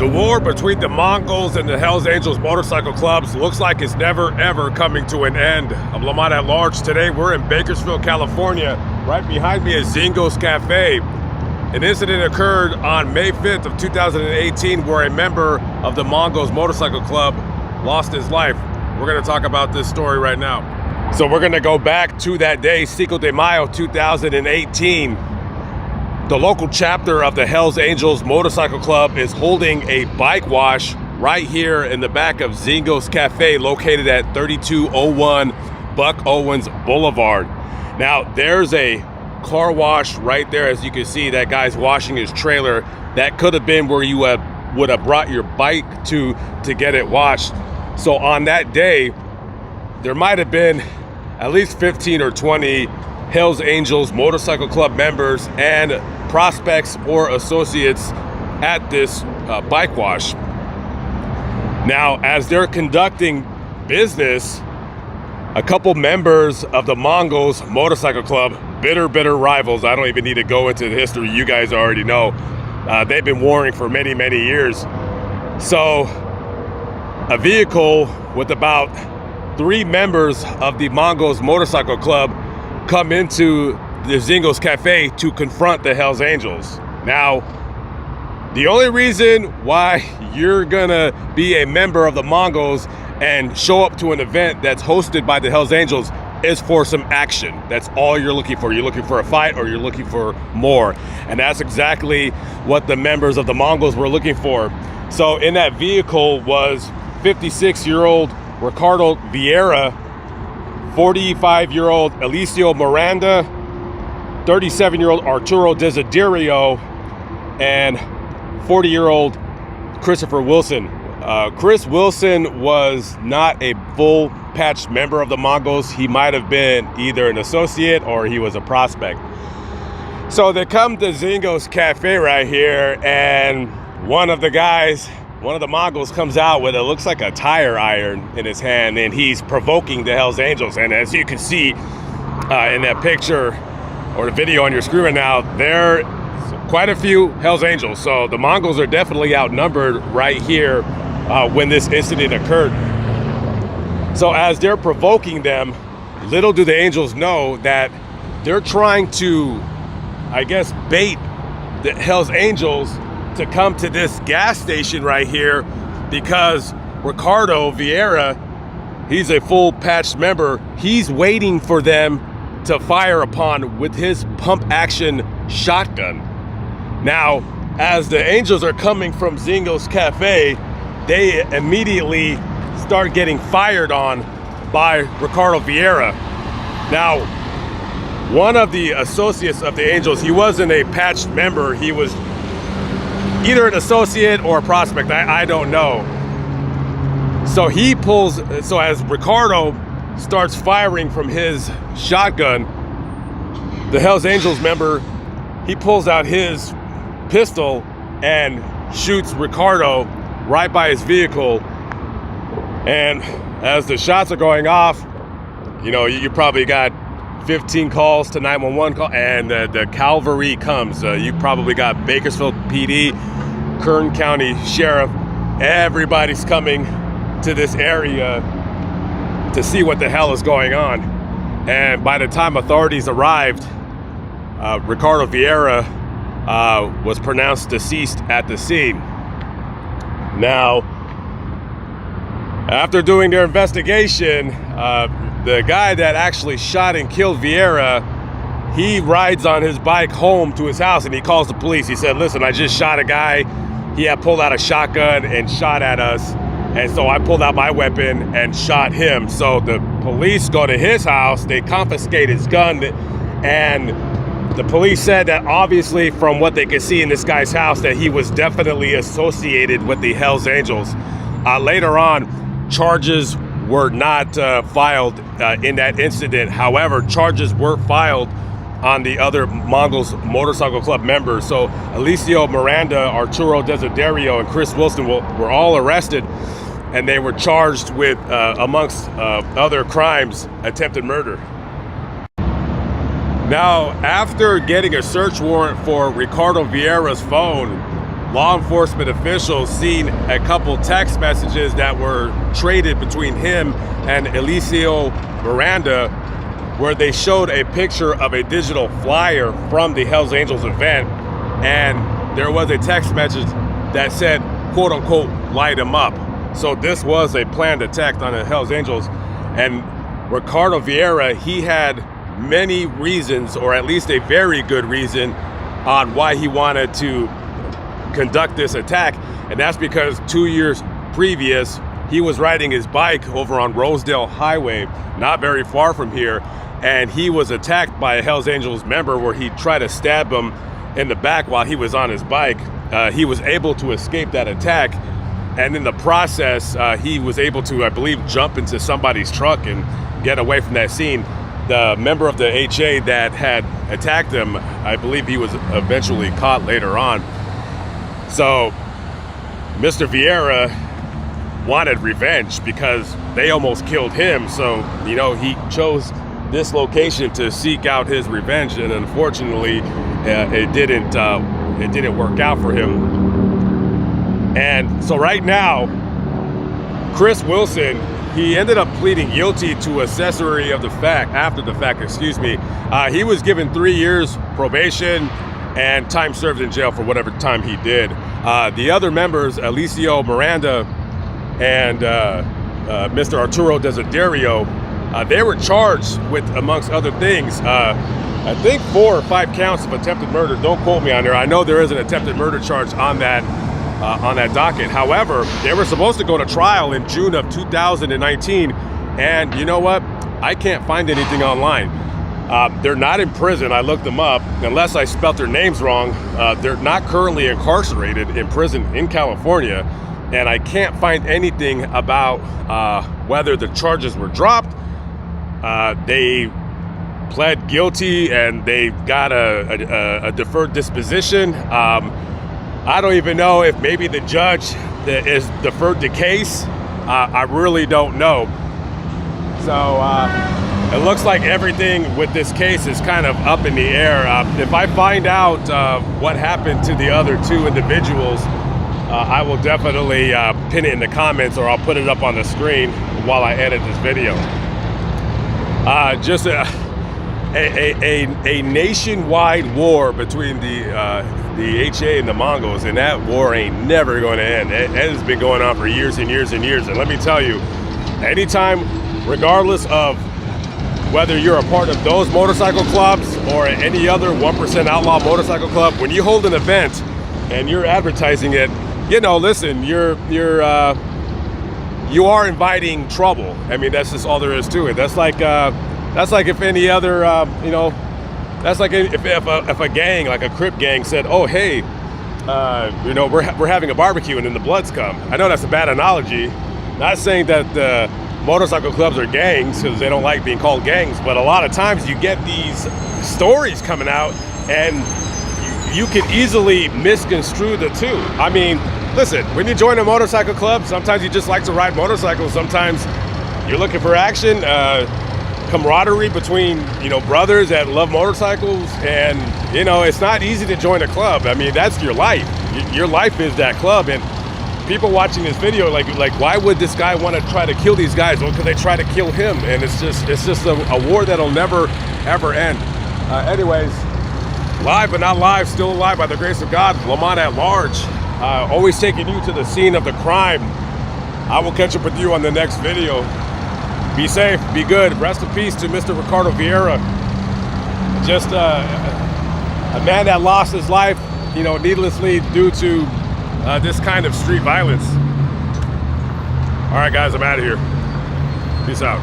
The war between the Mongols and the Hells Angels motorcycle clubs looks like it's never ever coming to an end. I'm Lamont at large. Today we're in Bakersfield, California. Right behind me is Zingo's Cafe. An incident occurred on May 5th of 2018 where a member of the Mongols motorcycle club lost his life. We're going to talk about this story right now. So we're going to go back to that day, 5 de Mayo 2018. The local chapter of the Hells Angels Motorcycle Club is holding a bike wash right here in the back of Zingo's Cafe, located at 3201 Buck Owens Boulevard. Now, there's a car wash right there. As you can see, that guy's washing his trailer. That could have been where you would have brought your bike to get it washed. So on that day, there might have been at least 15 or 20 Hells Angels Motorcycle Club members and prospects or associates at this bike wash. Now, as they're conducting business, a couple members of the Mongols Motorcycle Club, bitter rivals, I don't even need to go into the history, you guys already know, they've been warring for many years. So a vehicle with about 3 members of the Mongols Motorcycle Club come into the Zingo's Cafe to confront the Hells Angels. Now, the only reason why you're gonna be a member of the Mongols and show up to an event that's hosted by the Hells Angels is for some action. That's all you're looking for. You're looking for a fight, or you're looking for more. And that's exactly what the members of the Mongols were looking for. So in that vehicle was 56-year-old Ricardo Vieira, 45-year-old Alicio Miranda, 37-year-old Arturo Desiderio, and 40-year-old Christopher Wilson. Chris Wilson was not a full-patched member of the Mongols. He might have been either an associate or he was a prospect. So they come to Zingo's Cafe right here, and one of the Mongols comes out with it looks like a tire iron in his hand, and he's provoking the Hells Angels. And as you can see in that picture or the video on your screen right now, there are quite a few Hells Angels. So the Mongols are definitely outnumbered right here when this incident occurred. So as they're provoking them, little do the Angels know that they're trying to, I guess, bait the Hells Angels to come to this gas station right here, because Ricardo Vieira, he's a full patched member. He's waiting for them to fire upon with his pump action shotgun. Now, as the Angels are coming from Zingo's Cafe, they immediately start getting fired on by Ricardo Vieira. Now, one of the associates of the Angels, he wasn't a patched member. He was either an associate or a prospect, I don't know. So as Ricardo starts firing from his shotgun, the Hells Angels member, he pulls out his pistol and shoots Ricardo right by his vehicle. And as the shots are going off, you probably got 15 calls to 911 call, and the cavalry comes. You probably got Bakersfield PD, Kern County Sheriff. Everybody's coming to this area to see what the hell is going on. And by the time authorities arrived, Ricardo Vieira was pronounced deceased at the scene. Now, after doing their investigation, the guy that actually shot and killed Vieira, he rides on his bike home to his house and he calls the police. He said, listen, I just shot a guy. He had pulled out a shotgun and shot at us. And so I pulled out my weapon and shot him. So the police go to his house, they confiscate his gun, and the police said that obviously from what they could see in this guy's house that he was definitely associated with the Hells Angels. Later on, charges were not filed in that incident. However, charges were filed on the other Mongols Motorcycle Club members. So Alicio Miranda, Arturo Desiderio, and Chris Wilson were all arrested, and they were charged with, amongst other crimes, attempted murder. Now, after getting a search warrant for Ricardo Vieira's phone, law enforcement officials seen a couple text messages that were traded between him and Eliseo Miranda, where they showed a picture of a digital flyer from the Hells Angels event, and there was a text message that said, quote unquote, light him up. So this was a planned attack on the Hells Angels. And Ricardo Vieira, he had many reasons, or at least a very good reason, on why he wanted to conduct this attack. And that's because 2 years previous, he was riding his bike over on Rosedale Highway, not very far from here, and he was attacked by a Hells Angels member where he tried to stab him in the back while he was on his bike. He was able to escape that attack, and in the process, he was able to, I believe, jump into somebody's truck and get away from that scene. The member of the HA that had attacked him, I believe he was eventually caught later on. So Mr. Vieira wanted revenge because they almost killed him. So, you know, he chose this location to seek out his revenge, and unfortunately, it didn't work out for him. And so right now, Chris Wilson, he ended up pleading guilty to accessory after the fact. He was given 3 years probation and time served in jail for whatever time he did. The other members, Eliseo Miranda and Mr. Arturo Desiderio, they were charged with, amongst other things, I think 4 or 5 counts of attempted murder. Don't quote me on there. I know there is an attempted murder charge on that docket. However, they were supposed to go to trial in June of 2019, and you know what? I can't find anything online. They're not in prison. I looked them up. Unless I spelt their names wrong, they're not currently incarcerated in prison in California, and I can't find anything about whether the charges were dropped. They pled guilty and they got a deferred disposition. I don't even know if maybe the judge is deferred the case. I really don't know. So it looks like everything with this case is kind of up in the air. If I find out what happened to the other 2 individuals, I will definitely pin it in the comments, or I'll put it up on the screen while I edit this video. Just a nationwide war between the HA and the Mongols, and that war ain't never going to end. It has been going on for years and years and years. And let me tell you, anytime, regardless of whether you're a part of those motorcycle clubs or any other 1% outlaw motorcycle club, when you hold an event and you're advertising it, you know, listen, you are inviting trouble. I mean, that's just all there is to it. That's like if any other, that's like if a gang, like a Crip gang, said, "Oh, hey, we're having a barbecue," and then the Bloods come. I know that's a bad analogy. Not saying that motorcycle clubs are gangs, because they don't like being called gangs, but a lot of times you get these stories coming out, and you can easily misconstrue the two. I mean, listen, when you join a motorcycle club, sometimes you just like to ride motorcycles. Sometimes you're looking for action, camaraderie between, brothers that love motorcycles. And, it's not easy to join a club. I mean, that's your life. Your life is that club. And people watching this video, like why would this guy want to try to kill these guys? Well, because they try to kill him. And it's just a war that'll never, ever end. Anyways, live but not live, still alive by the grace of God. Lamont at large. Always taking you to the scene of the crime. I will catch up with you on the next video. Be safe, be good. Rest in peace to Mr. Ricardo Vieira. Just a man that lost his life, needlessly due to this kind of street violence. All right, guys, I'm out of here. Peace out.